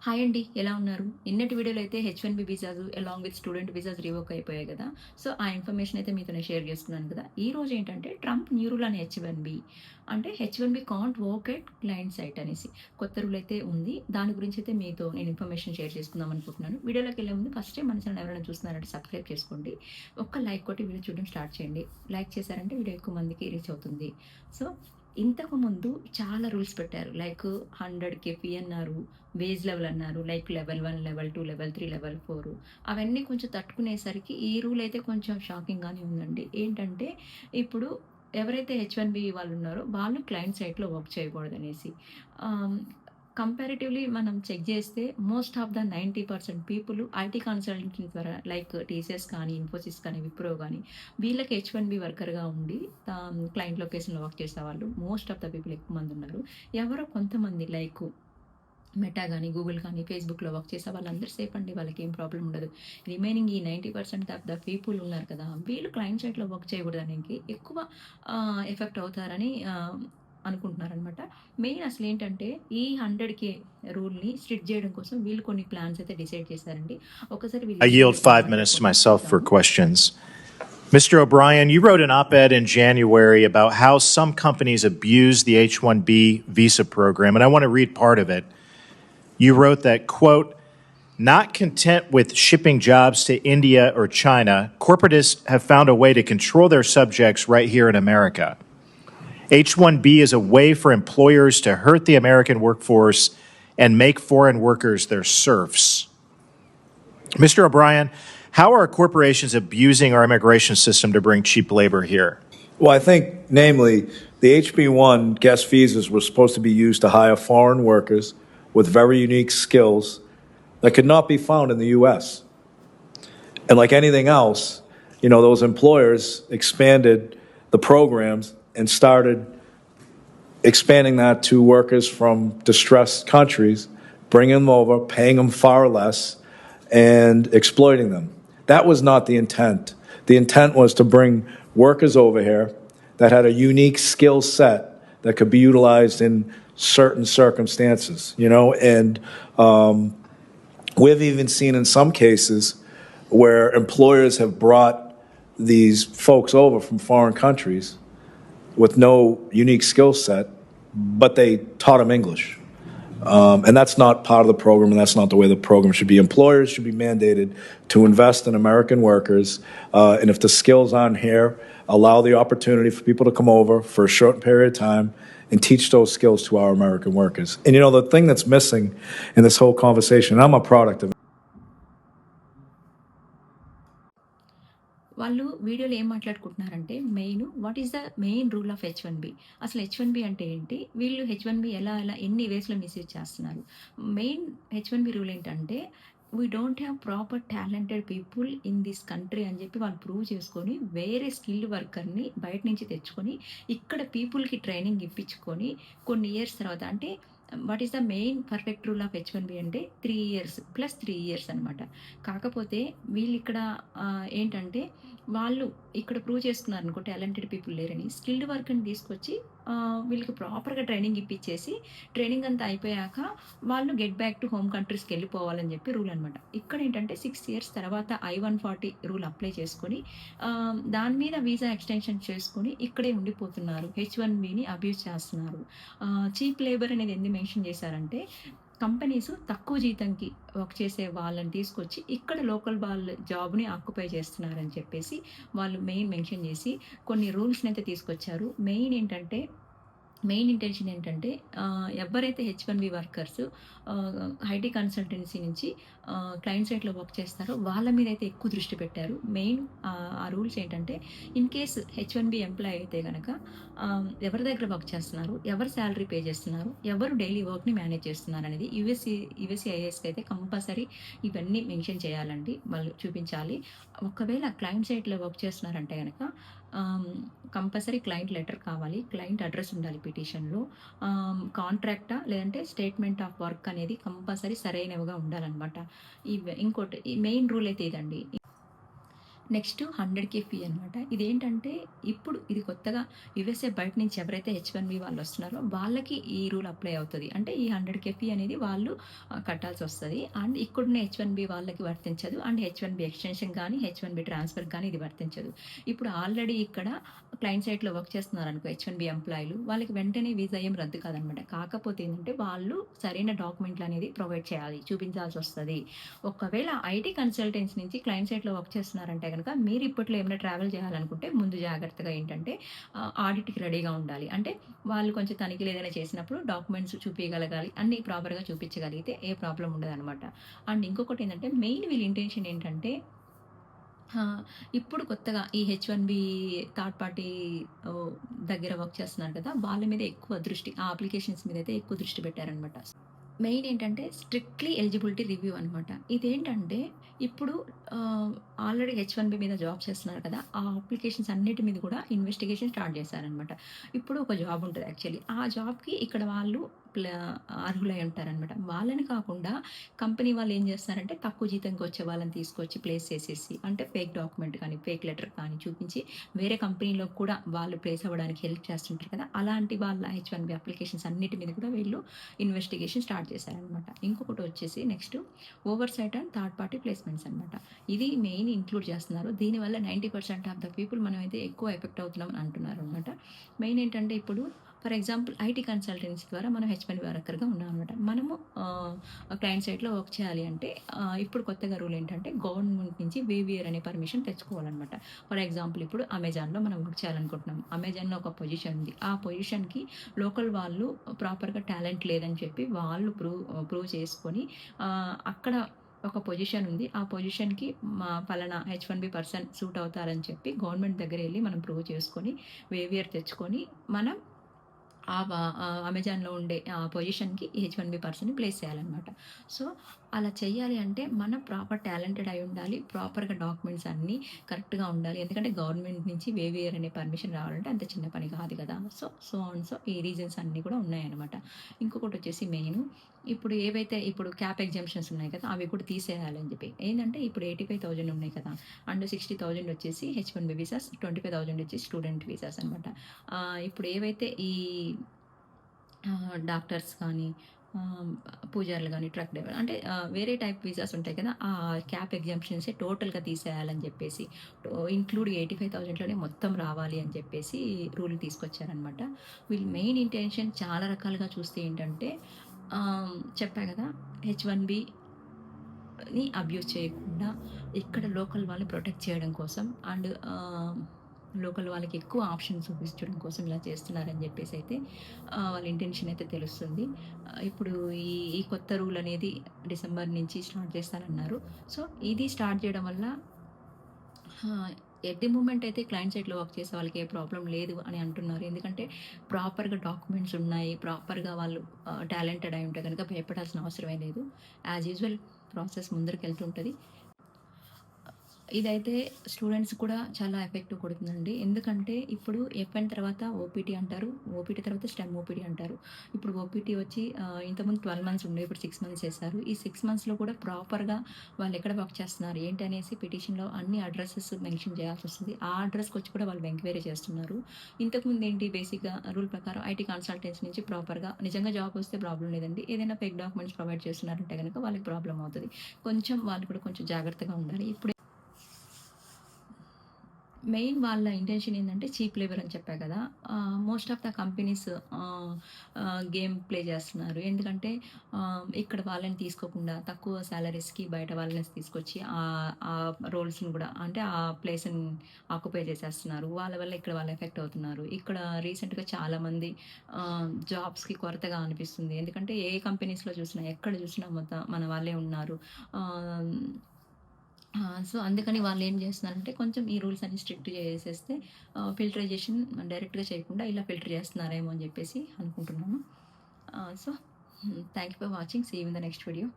Hi అండి. ఎలా ఉన్నారు? నిన్నటి వీడియోలో అయితే H1B visas along with student visas revoke అయిపోయాయి కదా! సో, ఆ ఇన్ఫర్మేషన్ అయితే మీతోనే షేర్ చేసుకున్నాను కదా! ఈరోజు ఏంటంటే Trump new rule on H1B అంటే H1B can't work at client site అనేసి కొత్త రూల్ అయితే ఉంది. దాని గురించి అయితే మీతో నేను ఇన్ఫర్మేషన్ షేర్ చేసుకుందాం అనుకుంటున్నాను. వీడియోలోకెళ్ళే ముందు ఫస్ట్ టైం మన ఛానల్ ఎవరైనా చూస్తున్నారంటే సబ్స్క్రైబ్ చేసుకోండి. ఒక్క లైక్ కొట్టి వీడియో చూడడం స్టార్ట్ చేయండి. లైక్ చేశారంటే వీడియో ఎక్కువ మందికి రీచ్ అవుతుంది. సో, ఇంతకుముందు చాలా రూల్స్ పెట్టారు. లైక్ 100కే ఫీ అన్నారు. వేజ్ లెవెల్ అన్నారు. Like level 1, level 2, level 3, level 4 అవన్నీ కొంచెం తట్టుకునేసరికి ఈ రూల్ అయితే కొంచెం షాకింగ్‌గానే ఉందండి. ఏంటంటే ఇప్పుడు ఎవరైతే హెచ్-1బీ వాళ్ళు ఉన్నారో వాళ్ళు క్లయింట్ సైట్‌లో వర్క్ చేయకూడదనేసి. ఆహ్, కంపారిటివ్‌లీ మనం చెక్ చేస్తే most of the 90% people IT consultancy ద్వారా లైక్ టీసీఎస్ కానీ, ఇన్ఫోసిస్ కానీ, విప్రో గానీ వీళ్ళకి హెచ్-1బీ వర్కర్‌గా ఉండి క్లయింట్ లొకేషన్‌లో వర్క్ చేసేవాళ్ళు మోస్ట్ ఆఫ్ ద పీపుల్ ఎక్కువ మంది ఉన్నారు. ఎవరో కొంతమంది లైక్ మెటా గానీ, గూగుల్ కానీ, ఫేస్‌బుక్‌లో వర్క్ చేసే వాళ్ళందరూ సేఫ్ అండి. వాళ్ళకేం ప్రాబ్లమ్ ఉండదు. రిమైనింగ్ ఈ 90% ఆఫ్ ద పీపుల్ ఉన్నారు కదా! వీళ్ళు క్లయింట్ సైట్‌లో వర్క్ చేయకూడదనికి ఎక్కువ ఎఫెక్ట్ అవుతారని అనుకుంటున్నారనమాట. మెయిన్ అసలేంటంటే ఈ 100కే రూల్‌ని స్ట్రిక్ట్ చేయడం కోసం వీళ్ళు కొన్ని ప్లాన్స్ అయితే డిసైడ్ చేశారండి. ఒకసారి I వీళ్ళేంటో yield ఇప్పుడు 5 minutes to మాట్లాడుకుందాం. myself for చూద్దాము. questions. Mr. O'Brien, you wrote an op ed in January about how some companies abuse the H 1B visa program, and I want to read part of it. You wrote that, quote, not content with shipping jobs to India or China, corporatists have found a way to control their subjects right here in America. H 1B is a way for employers to hurt the American workforce and make foreign workers their serfs. Mr. O'Brien, how are corporations abusing our immigration system to bring cheap labor here? Well, I think, namely, the HB1 guest visas were supposed to be used to hire foreign workers with very unique skills that could not be found in the U.S. And like anything else, those employers expanded the programs and started expanding that to workers from distressed countries, bringing them over, paying them far less, and exploiting them. That was not the intent. The intent was to bring workers over here that had a unique skill set that could be utilized in certain circumstances, and we've even seen in some cases where employers have brought these folks over from foreign countries with no unique skill set, but they taught them English. And that's not part of the program, and that's not the way the program should be. Employers should be mandated to invest in American workers, and if the skills aren't here, allow the opportunity for people to come over for a short period of time and teach those skills to our American workers. And the thing that's missing in this whole conversation, and I'm a product of వాళ్ళు వీడియోలో ఏం మాట్లాడుకుంటున్నారంటే what is the main rule of H1B. అసలు H1B అంటే ఏంటి? వీళ్ళు H1B ఎలా ఎన్ని వేస్‌లో మిస్‌యూజ్ చేస్తున్నారు? మెయిన్ హెచ్-1బీ రూల్ ఏంటంటే we don't have proper talented people in this country అని చెప్పి వాళ్ళు ప్రూవ్ చేసుకొని వేరే స్కిల్డ్ వర్కర్‌ని బయట నుంచి తెచ్చుకొని ఇక్కడ పీపుల్‌కి ట్రైనింగ్ ఇప్పించుకొని కొన్ని ఇయర్స్ తర్వాత అంటే what is the main perfect rule of H1B అంటే 3 ఇయర్స్ ప్లస్ 3 ఇయర్స్ అనమాట. కాకపోతే వీళ్ళిక్కడ ఏంటంటే వాళ్ళు ఇక్కడ ప్రూవ్ చేసుకున్నారనుకో టాలెంటెడ్ పీపుల్ లేరని స్కిల్డ్ వర్క్‌ని తీసుకొచ్చి వీళ్ళకి ప్రాపర్‌గా ట్రైనింగ్ ఇప్పించేసి ట్రైనింగ్ అంతా అయిపోయాక వాళ్ళు గెట్ బ్యాక్ టు హోమ్ కంట్రీస్‌కి వెళ్ళిపోవాలని చెప్పి రూల్ అనమాట. ఇక్కడేంటంటే 6 ఇయర్స్ తర్వాత I-140 రూల్ అప్లై చేసుకొని దాని మీద వీసా ఎక్స్టెన్షన్ చేసుకొని ఇక్కడే ఉండిపోతున్నారు. హెచ్-1బీని అబ్యూజ్ చేస్తున్నారు. చీప్ లేబర్ అనేది ఎందుకు మెన్షన్ చేశారంటే కంపెనీస్ తక్కువ జీతంకి వర్క్ చేసే వాళ్ళని తీసుకొచ్చి ఇక్కడ లోకల్ వాళ్ళ జాబ్‌ని ఆక్యుపై చేస్తున్నారని చెప్పేసి వాళ్ళు మెన్షన్ చేసి కొన్ని రూల్స్‌ని అయితే తీసుకొచ్చారు. మెయిన్ ఇంటెన్షన్ ఏంటంటే ఎవరైతే హెచ్-1బీ వర్కర్స్ ఐటీ కన్సల్టెన్సీ నుంచి క్లయింట్ సైట్‌లో వర్క్ చేస్తారో వాళ్ళ మీద అయితే ఎక్కువ దృష్టి పెట్టారు. మెయిన్ ఆ రూల్స్ ఏంటంటే ఇన్ కేస్ హెచ్-1బీ ఎంప్లాయ్ అయితే గనక ఎవరి దగ్గర వర్క్ చేస్తున్నారు, ఎవరు సాలరీ పే చేస్తున్నారు, ఎవరు డైలీ వర్క్‌ని మేనేజ్ చేస్తున్నారు అనేది యూఎస్‌సీఐఎస్‌కి అయితే కంపల్సరీ ఇవన్నీ మెన్షన్ చేయాలండి. వాళ్ళు చూపించాలి. ఒకవేళ క్లయింట్ సైట్‌లో వర్క్ చేస్తున్నారంటే గనక కంపల్సరీ క్లయింట్ లెటర్ కావాలి. క్లయింట్ అడ్రస్ ఉండాలి పిటిషన్‌లో. కాంట్రాక్టా లేదంటే స్టేట్మెంట్ ఆఫ్ వర్క్ అనేది కంపల్సరీ సరైనవిగా ఉండాలనమాట. ఇంకోటి ఈ మెయిన్ రూల్ అయితే ఇదండి. నెక్స్ట్ 100K ఫీ అనమాట. ఇదేంటంటే ఇప్పుడు ఇది కొత్తగా యూఎస్ఏ బయట నుంచి ఎవరైతే H1B వాళ్ళు వస్తున్నారో వాళ్ళకి ఈ రూల్ అప్లై అవుతది. అంటే ఈ 100K ఫీ అనేది వాళ్ళు కట్టాల్సొస్తది. అండ్ ఇక్కడున్న H1B వాళ్ళకి వర్తించదు. అండ్ H1B ఎక్స్టెన్షన్ గానీ, H1B ట్రాన్స్‌ఫర్ గానీ ఇది వర్తించదు. ఇప్పుడు ఆల్రెడీ ఇక్కడ క్లయింట్ సైట్‌లో వర్క్ చేస్తున్నారనుకో H1B ఎంప్లాయీలు వాళ్ళకి వెంటనే వీసా ఏం రద్దు కాదనమాట. కాకపోతే ఏంటంటే వాళ్ళు సరైన డాక్యుమెంట్లనేది ప్రొవైడ్ చేయాలి. చూపించాల్సొస్తది. ఒకవేళ ఐటీ కన్సల్టెన్సీ నుంచి క్లయింట్ సైట్‌లో వర్క్ చేస్తున్నారంటే గనక మీరు ఇప్పట్లో ఏమైనా ట్రావెల్ చేయాలనుకుంటే ముందు జాగ్రత్తగా ఏంటంటే ఆడిట్‌కి రెడీగా ఉండాలి. అంటే వాళ్ళు కొంచెం తనిఖీలు ఏదైనా చేసినప్పుడు డాక్యుమెంట్స్ చూపియగలగాలి. అన్నీ ప్రాపర్‌గా చూపించగలిగితే ఏ ప్రాబ్లమ్ ఉండదనమాట. అండ్ ఇంకొకటి ఏంటంటే మెయిన్ వీళ్ళ ఇంటెన్షన్ ఏంటంటే ఇప్పుడు కొత్తగా ఈ H1బీ థర్డ్ పార్టీ దగ్గర వర్క్ చేస్తున్నారు కదా! వాళ్ళ మీద ఎక్కువ దృష్టి ఆ అప్లికేషన్స్ మీద అయితే ఎక్కువ దృష్టి పెట్టారనమాట. మెయిన్ ఏంటంటే స్ట్రిక్ట్‌లీ ఎలిజిబిలిటీ రివ్యూ అనమాట. ఇదేంటంటే ఇప్పుడు ఆల్రెడీ H1బీ మీద జాబ్ చేస్తున్నారు కదా! ఆ అప్లికేషన్స్ అన్నిటి మీద కూడా ఇన్వెస్టిగేషన్ స్టార్ట్ చేశారనమాట. ఇప్పుడు ఒక జాబ్ ఉంటది యాక్చువల్లీ. ఆ జాబ్‌కి ఇక్కడ వాళ్ళు అర్హులై ఉంటారనమాట. వాళ్ళని కాకుండా కంపెనీ వాళ్ళు ఏం చేస్తారంటే తక్కువ జీతంకి వచ్చే వాళ్ళని తీసుకొచ్చి ప్లేస్ చేసేసి అంటే ఫేక్ డాక్యుమెంట్ కానీ, ఫేక్ లెటర్ కానీ చూపించి వేరే కంపెనీలో కూడా వాళ్ళు ప్లేస్ అవ్వడానికి హెల్ప్ చేస్తుంటారు కదా! అలాంటి వాళ్ళ H1బీ అప్లికేషన్స్ అన్నిటి మీద కూడా వీళ్ళు ఇన్వెస్టిగేషన్ స్టార్ట్ చేశారనమాట. ఇంకొకటి వచ్చేసి next oversight and third party placements అనమాట. ఇది మెయిన్ ఇంక్లూడ్ చేస్తున్నారు. దీనివల్ల 90% ఆఫ్ ద పీపుల్ మనమైతే ఎక్కువ ఎఫెక్ట్ అవుతున్నాం అని అంటున్నారనమాట. మెయిన్ ఏంటంటే ఇప్పుడు ఫర్ ఎగ్జాంపుల్ ఐటీ కన్సల్టెన్సీ ద్వారా మనం H1బీ వర్కర్‌గా ఉన్నామనమాట. మనము క్లయింట్ సైట్‌లో వర్క్ చేయాలి అంటే ఇప్పుడు కొత్తగా రూల్ ఏంటంటే గవర్నమెంట్ నుంచి వేవియర్ అనే పర్మిషన్ తెచ్చుకోవాలనమాట. ఫర్ ఎగ్జాంపుల్ ఇప్పుడు అమెజాన్‌లో మనం వర్క్ చేయాలనుకుంటున్నాం. అమెజాన్‌లో ఒక పొజిషన్ ఉంది. ఆ పొజిషన్‌కి లోకల్ వాళ్ళు ప్రాపర్‌గా టాలెంట్ లేదని చెప్పి వాళ్ళు ప్రూవ్ చేసుకొని అక్కడ ఒక పొజిషన్ ఉంది. ఆ పొజిషన్‌కి మా పలానా H1బీ పర్సన్ సూట్ అవుతారని చెప్పి గవర్నమెంట్ దగ్గరెళ్లి మనం ప్రూవ్ చేసుకొని వేవియర్ తెచ్చుకొని మనం అమెజాన్‌లో ఉండే పొజిషన్‌కి H1బీ పర్సన్‌ని ప్లేస్ చేయాలనమాట. సో, అలా చెయ్యాలి అంటే మనం ప్రాపర్ టాలెంటెడ్ అయి ఉండాలి. ప్రాపర్‌గా డాక్యుమెంట్స్ అన్నీ కరెక్ట్‌గా ఉండాలి. ఎందుకంటే గవర్నమెంట్ నుంచి వేవియర్ అనే పర్మిషన్ రావాలంటే అంత చిన్న పని కాదు కదా! సో ఈ రీజన్స్ అన్నీ కూడా ఉన్నాయన్నమాట. ఇంకొకటి వచ్చేసి మెయిన్ ఇప్పుడు ఏవైతే ఇప్పుడు క్యాప్ ఎగ్జామ్షన్స్ ఉన్నాయి కదా! అవి కూడా తీసేయాలని చెప్పి. ఏందంటే ఇప్పుడు 85,000 ఉన్నాయి కదా! అండ్ 60,000 వచ్చేసి H1బీ వీసాస్, 25,000 వచ్చేసి స్టూడెంట్ వీసాస్ అనమాట. ఇప్పుడు ఏవైతే ఈ డాక్టర్స్ కానీ, పూజారులు గానీ, ట్రక్ డ్రైవర్ అంటే వేరే టైప్ వీసాస్ ఉంటాయి కదా! ఆ క్యాప్ ఎగ్జామ్షన్సే టోటల్‌గా తీసేయాలని చెప్పేసి ఇంక్లూడ్ 85,000లోనే మొత్తం రావాలి అని చెప్పేసి రూల్ తీసుకొచ్చారనమాట. వీళ్ళ మెయిన్ ఇంటెన్షన్ చాలా రకాలుగా చూస్తే ఏంటంటే చెప్పా కదా! H1బీని అబ్యూజ్ చేయకుండా ఇక్కడ లోకల్ వాళ్ళని ప్రొటెక్ట్ చేయడం కోసం అండ్ లోకల్ వాళ్ళకి ఎక్కువ ఆప్షన్స్ చూపించడం కోసం ఇలా చేస్తున్నారని చెప్పేసైతే వాళ్ళ ఇంటెన్షన్ అయితే తెలుస్తుంది. ఇప్పుడు ఈ ఈ కొత్త రూల్ అనేది డిసెంబర్ నుంచి స్టార్ట్ చేస్తానన్నారు. సో, ఇది స్టార్ట్ చేయడం వల్ల ఎట్ ది మూమెంట్ అయితే క్లయింట్ సైట్‌లో వర్క్ చేసే వాళ్ళకి ఏ ప్రాబ్లమ్ లేదు అని అంటున్నారు. ఎందుకంటే ప్రాపర్‌గా డాక్యుమెంట్స్ ఉన్నాయి. ప్రాపర్‌గా వాళ్ళు టాలెంటెడ్ అయి ఉంటే గనుక భయపడాల్సిన అవసరమే లేదు. యాజ్ యూజువల్ ప్రాసెస్ ముందరికెళ్తుంటది. ఇదైతే స్టూడెంట్స్ కూడా చాలా ఎఫెక్ట్ కొడుతుందండి. ఎందుకంటే ఇప్పుడు ఎఫ్ఎన్ తర్వాత ఓపీటీ అంటారు. ఓపీటీ తర్వాత స్టెమ్ ఓపీడీ అంటారు. ఇప్పుడు ఓపీటీ వచ్చి ఇంతకుముందు 12 మంత్స్ ఉండే. ఇప్పుడు 6 మంత్స్ చేశారు. ఈ 6 మంత్స్‌లో కూడా ప్రాపర్‌గా వాళ్ళు ఎక్కడ వర్క్ చేస్తున్నారు ఏంటి అనేసి పిటిషన్‌లో అన్ని అడ్రెసెస్ మెన్షన్ చేయాల్సొస్తుంది. ఆ అడ్రెస్‌కొచ్చి కూడా వాళ్ళు ఎంక్వైరీ చేస్తున్నారు. ఇంతకుముందు ఏంటి బేసిక్‌గా రూల్ ప్రకారం ఐటీ కన్సల్టెన్సీ నుంచి ప్రాపర్‌గా నిజంగా జాబ్ వస్తే ప్రాబ్లమ్ లేదండి. ఏదైనా ఫేక్ డాక్యుమెంట్స్ ప్రొవైడ్ చేస్తున్నారంటే గనుక వాళ్ళకి ప్రాబ్లమ్ అవుతది. కొంచెం వాళ్ళు కూడా కొంచెం జాగ్రత్తగా ఉండాలి. ఇప్పుడు మెయిన్ వాళ్ళ ఇంటెన్షన్ ఏందంటే చీప్ లేబర్ అని చెప్పా కదా! Most of the companies game play చేస్తున్నారు. ఎందుకంటే ఇక్కడ వాళ్ళని తీసుకోకుండా తక్కువ సాలరీస్‌కి బయట వాళ్ళని తీసుకొచ్చి ఆ రోల్స్‌ని కూడా అంటే ఆ ప్లేస్‌ని ఆక్యుపై చేసేస్తున్నారు. వాళ్ళ వల్ల ఇక్కడ వాళ్ళు ఎఫెక్ట్ అవుతున్నారు. ఇక్కడ రీసెంట్‌గా చాలామంది జాబ్స్‌కి కొరతగా అనిపిస్తుంది. ఎందుకంటే ఏ కంపెనీస్‌లో చూసినా, ఎక్కడ చూసినా మొత్తం మన వాళ్ళే ఉన్నారు. ఆహ్ సో, అందుకని వాళ్ళేం జేస్తున్నారంటే, కొంచెం ఈ రూల్స్ అన్ని స్ట్రిక్ట్ చేసేస్తే ఫిల్టరైజేషన్ డైరెక్ట్‌గా చేయకుండా ఇలా ఫిల్టర్ చేస్తున్నారేమో అని జెప్పేసి అనుకుంటున్నాను. So, thank you for watching. See you in the next video.